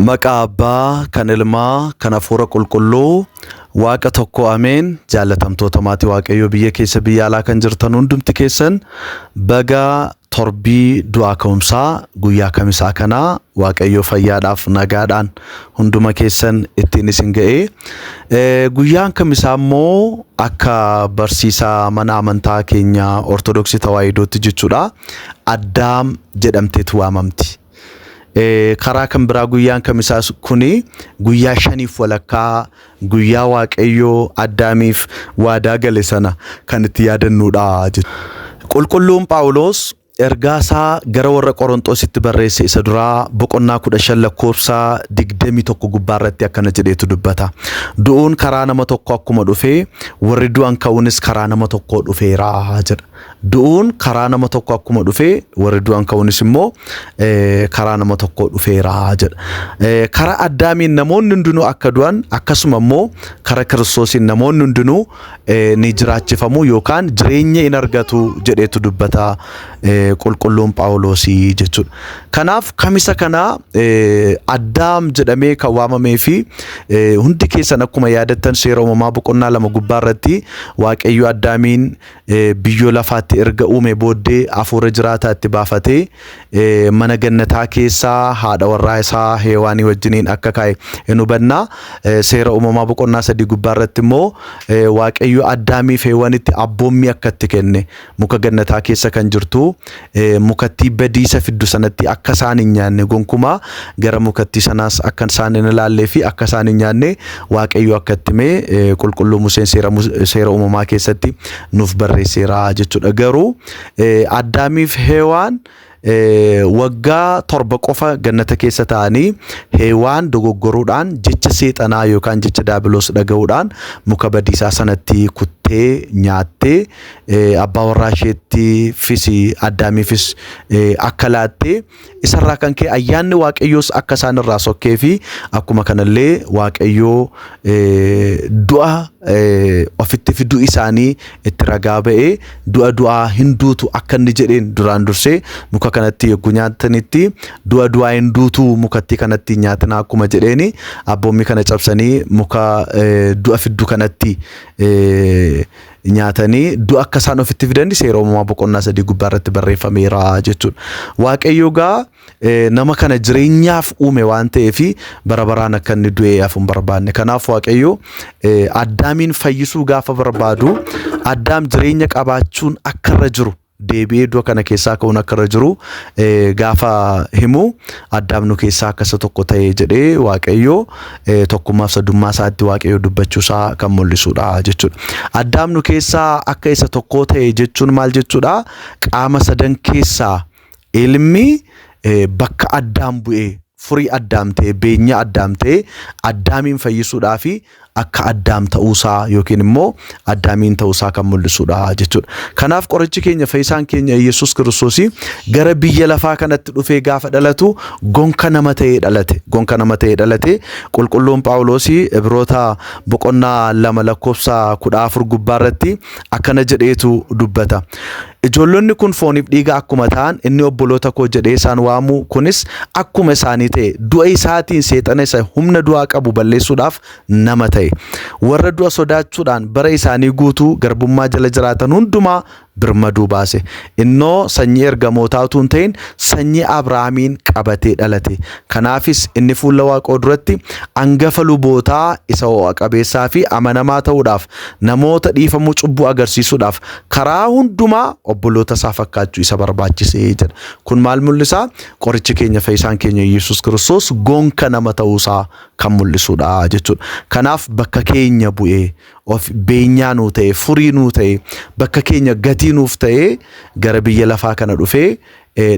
Maqaa Abbaa, kan Ilmaa, kan Hafuura Qulqulluu, Waaqa tokko ameen. Jaalatamtoota maatii Waaqayyoo biyya keessa biyya alaa kan jirtan hundumti keessan baga torbii du'aa ka'umsaa guyyaa kamisaa kanaa Waaqayyoo fayyaadhaaf nagaadhaan hunduma keessan ittiin isin ga'ee. Guyyaan kamisaa immoo akka barsiisaa mana amantaa keenya Ortodoksii Tawaahidootti jechuudha Addaam jedhamteetu waamamti. Karaa kan biraa guyyaan kamisaa kuni guyyaa 5 walakkaa guyyaa Waaqayyoo Addaamiif waadaa gale sana kan itti yaadannuudha. Qulqulluun Phaawulos ergaa isaa gara warra Qorontoositti barreesse isa duraa boqonnaa 15 lakkoofsa 21 gubbaarratti akkana jedheetu dubbata. Du'uun karaa nama tokko akkuma dhufee warri du'an ka'uunis karaa nama tokko dhufeera jedha. Du'uun karaa nama tokko akkuma dhufee warri du'an ka'uunis immoo karaa nama tokko dhufeera jedha. Karaa Addaamiin namoonni hundinuu akka du'an akkasuma immoo karaa Kiristoosiin namoonni hundinuu ni jiraachifamu yookaan jireenya in argatu jedheetu dubbata qulqulluun Phaawulosii jechuudha. Kanaaf kamisa kana Addaam jedhamee kan waamamee fi hundi keessan akkuma yaadattan seera uumamaa boqonnaa 2 gubbaarratti Waaqayyo Addaamiin biyyoo lafaatti erga uume booddee hafuura jiraataa itti baafatee mana gannataa keessaa haadha warraa isaa Heewaanii wajjiniin akka kaa'e hin hubanna. Seera uumamaa boqonnaa 3 gubbaarratti immoo Waaqayyo Addaamiif Heewaanitti abboommii akka itti kenne muka gannataa keessa kan jirtu mukattii badiisa fiddu sanatti akka isaan hin nyaanne gonkumaa gara mukattii sanaas akka isaan hin ilaallee fi akka isaan hin nyaanne Waaqayyo akka itti himee qulqulluu Museen seera uumamaa keessatti nuuf barreesseera jechuudha. Garuu Addaamiif Heewaan waggaa 7 qofa gannata keessa ta'anii Heewaan dogoggoruudhaan jecha seexanaa yookaan jecha daabiloos dhaga'uudhaan muka badiisaa sanatti kuttee nyaattee abbaa warraa isheetti fisi Addaamiifis akka laattee isarraa kan ka'e ayyaanni Waaqayyoos akka isaan irraa sokkee fi akkuma kanallee Waaqayyoo du'a ofitti fiduu isaanii itti ragaa ba'ee du'aa hinduutu akka inni jedheen duraan dursee muka kanatti yogguu nyaatanitti du'aa hinduutu mukatti kanatti nyaatina akkuma jedheeni abboommii kana cabsanii muka du'a fiduu kanatti nyaatanii du'a akka isaan ofitti fidan seera uumamaa boqonnaa 3 gubbaarratti barreeffameera jechuudha. Waaqayyo gaa nama kana jireenyaaf uume waan ta'eef bara baraan akka inni du'ee hafu hin barbaanne. Kanaaf Waaqayyo Addaamiin fayyisuu gaafa barbaadu Addaam jireenya qabaachuun akka irra jiru deebi'ee du'a kana keessaa ka'uun akka irra jiru gaafa himu Addaam nu keessaa akka isa tokko ta'e jedhee Waaqayyo tokkummaaf sadummaa isaatti Waaqayyo dubbachuu isaa kan mul'isudha jechuudha. Addaam nu keessaa akka isa tokko ta'e jechuun maal jechuudha? Qaama sadan keessaa ilmi bakka Addaam bu'ee furii Addaam ta'e beenya Addaam ta'e Addaamiin fayyisuudhaa fi akka Addaam ta'uusaa yookiin immoo Addaamiin ta'uusaa kan mul'isudha jechuudha. Kanaaf qorichi keenya fayyisaan keenya Yesuus Kiristoos gara biyya lafaa kanatti dhufee gaafa dhalatu gonka nama ta'ee dhalate. Gonka nama ta'ee dhalate qulqulluun Phaawulos Ibroota boqonnaa 2 lakkoofsa 14 gubbaarratti akkana jedheetu dubbata. Ijoollonni kun fooniif dhiiga akkuma ta'an inni obboloota koo jedhee isaan waamu kunis akkuma isaanii ta'e du'a isaatiin seexana isa humna du'aa qabu balleessuudhaaf nama ta'e. Warra du'a sodaachuudhaan bara isaanii guutuu garbummaa jala jiraatan hundumaa birmaduu baase. Innoo sanyii ergamootaa utuu hin ta'in sanyii Abrahaamiin qabatee dhalate. Kanaafis inni fuula Waaqoo duratti hangafa lubootaa isa ho'a qabeessaa fi amanamaa ta'uudhaaf namoota dhiifamuu cubbuu agarsiisuudhaaf karaa hundumaa obboloota isaa fakkaachuu isa barbaachisee jedha. Kun maal mul'isa? Qorichi keenya fayyisaan keenya Yesuus Kiristoos gonka nama ta'uusaa kan mul'isudha jechuudha. Kanaaf bakka keenya bu'ee of beenyaa nuu ta'e furii nuu ta'e bakka keenya gatii nuuf ta'e gara biyya lafaa kana dhufee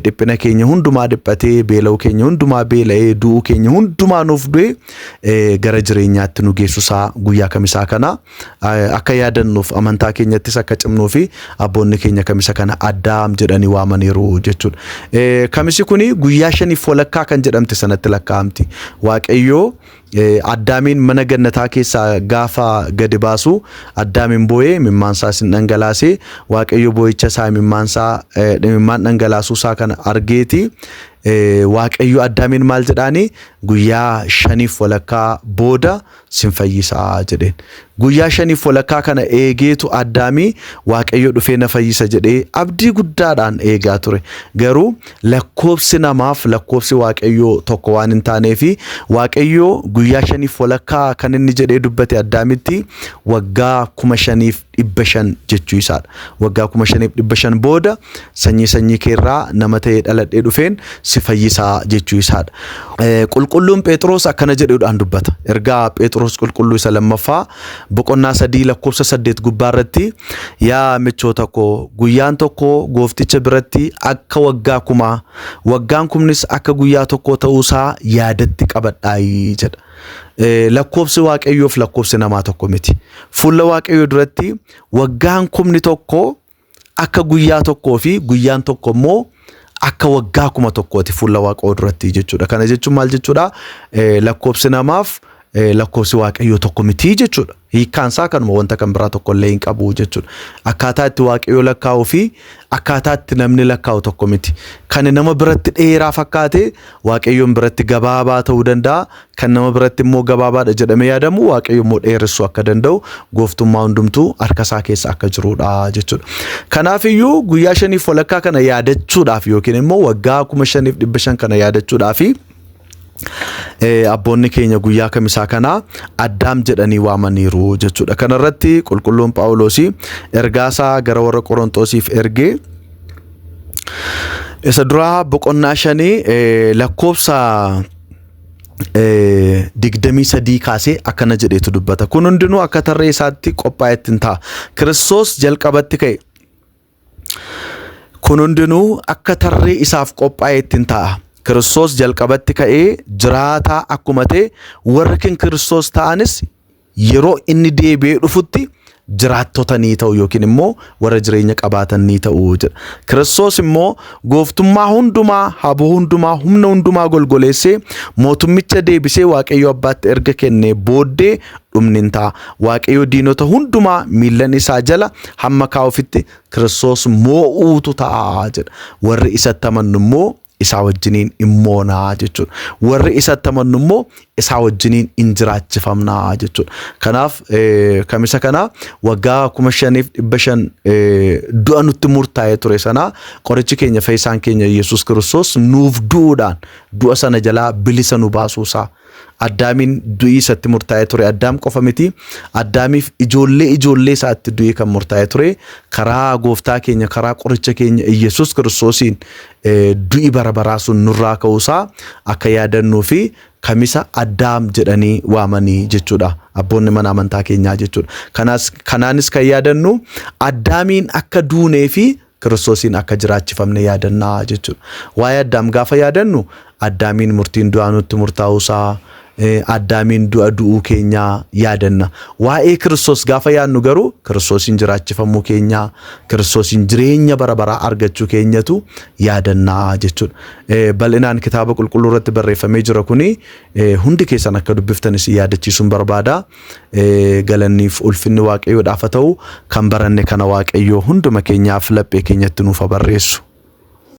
dhiphina keenya hundumaa dhiphatee beela'uu keenya hundumaa beela'ee du'uu keenya hundumaa nuuf du'e gara jireenyaatti nu geessuusaa guyyaa kamisaa kana akka yaadannuuf amantaa keenyattis akka cimnuu fi abboonni keenya kamisa kana Addaam jedhanii waamaniiru jechuudha. Kamisi kuni guyyaa 5 walakkaa kan jedhamte sanatti lakkaa'amti. Waaqayyoo Addaamiin mana gannataa keessaa gaafa gadi baasu Addaamiin boo'ee mimmaansaa sin dhangalaasee Waaqayyo boo'icha isaa mimmaan dhangalaasuu isaa kana argeeti waaqayyo addaamiin maal jedhaani guyyaa shaniif walakkaa booda sin fayyisaa jedheen. Guyyaa shaniif walakkaa kana eegeetu addaamii waaqayyo dhufee na fayyisa jedhee abdii guddaadhaan eegaa ture. Garuu lakkoofsi namaaf lakkoofsi waaqayyo tokko waan hin taaneefi waaqayyo guyyaa shaniif walakkaa kan inni jedhee dubbate addaamitti waggaa 5,500 jechuu isaadha. Waggaa 5,500 booda sanyii keerraa nama ta'ee dhaladhee dhufeen si fayyisaa jechuu isaadha. Qulqulluun Phexros akkana jedhuudhaan dubbata. Ergaa Phexros qulqulluu isa lammaffaa boqonnaa 3 lakkoofsa 8 gubbaarratti yaa michoota koo guyyaan tokko goofticha biratti akka waggaa 1000 waggaan 1000 akka guyyaa tokko ta'uusaa yaadatti qabadhaayi jedha. Lakkoofsi waaqayyoof lakkoofsi namaa tokko miti. Fuula waaqayyoo duratti waggaan 1000 tokko akka guyyaa tokkoo fi guyyaan tokko immoo akka waggaa 1000 fuula waaqayyoo duratti jechuudha. Kana jechuun maal jechuudha? Lakkoofsi namaaf lakkoofsi waaqayyoo tokko miti jechuudha. Hiikkaan isaa kanuma wanta kan biraa tokko illee hin qabu jechuudha. Akkaataa itti waaqayyoo lakkaa'uu fi akkaataa itti namni lakkaa'u tokko miti. Kan nama biratti dheeraa fakkaate waaqayyoon biratti gabaabaa ta'uu danda'a. Kan nama biratti immoo gabaabaadha jedhamee yaadamu waaqayyo immoo dheeressuu akka danda'u gooftummaa hundumtuu harka isaa keessa akka jirudha jechuudha. Kanaaf iyyuu guyyaa shaniif walakkaa kana yaadachuudhaaf yookiin immoo waggaa 5,500 kana yaadachuudhaaf abboonni keenya guyyaa kamisaa kana addaam jedhanii waamaniiru jechuudha. Kana irratti qulqulluun Phaawulos ergaasaa gara warra Qorontosiif ergee isa duraa boqonnaa 5 lakkoofsa 23 kaasee akkana jedheetu dubbata. Kun hundinuu akka tarree isaatti qophaa'etti ta'a. Kiristoos jalqabatti ka'e. Kun hundinuu akka tarree isaaf qophaa'etti ta'a. Kiristoos jalqabatti ka'ee jiraataa akkuma ta'e warri kan Kiristoos ta'anis yeroo inni deebi'ee dhufutti jiraattota ni ta'u yookiin immoo warra jireenya qabaatan ni ta'u jedha. Kiristoos immoo gooftummaa hundumaa, haboo hundumaa, humna hundumaa golgoleessee mootummicha deebisee waaqayyo abbaatti erga kennee booddee dhumni hin ta'a. Waaqayyo diinota hundumaa miillan isaa jala hamma kaa'ufitti Kiristoos moo'uutu ta'a jedha. Warri isatti amannu immoo isaa wajjiniin immoonaa jechuudha. Warri isatti amannu immoo isaa wajjiniin injiraachifamnaa jechuudha. Kanaaf kamisa kana waggaa 5,500 du'a nutti murtaa'ee ture sana qorichi keenya fayyisaan keenya Yesuus Kiristoos nuuf du'uudhaan du'a sana jalaa bilisa nu baasuusaa. Addaamiin du'ii isatti murtaa'ee ture. Addaam qofa miti. Addaamiif ijoollee isaatti du'ii kan murtaa'ee ture. Karaa gooftaa keenya karaa qoricha keenya Yesuus Kiristoosiin du'ii bara baraa sun nurraa ka'uusaa akka yaadannuu fi kamisa addaam jedhanii waamanii jechuudha. Abboonni mana amantaa keenyaa jechuudha. Kanaanis kan yaadannu addaamiin akka duunee fi Kiristoosiin akka jiraachifamne yaadannaa jechuudha. Waa'ee addaam gaafa yaadannu addaamiin murtiin du'aa nutti murtaa'uusaa addaamiin du'a du'uu keenyaa yaadanna. Waa'ee Kiristoos gaafa yaadnu garuu Kiristoosiin jiraachifamuu keenyaa, Kiristoosiin jireenya bara baraa argachuu keenyatu yaadannaa jechuudha. Bal'inaan kitaaba qulqulluu irratti barreeffamee jira kuni hundi keessan akka dubbiftanis yaadachiisuun barbaada. Galanniif ulfinni waaqayyoodhaaf haa ta'u kan baranne kana waaqayyoo hunduma keenyaaf laphee keenyatti nuuf barreessu.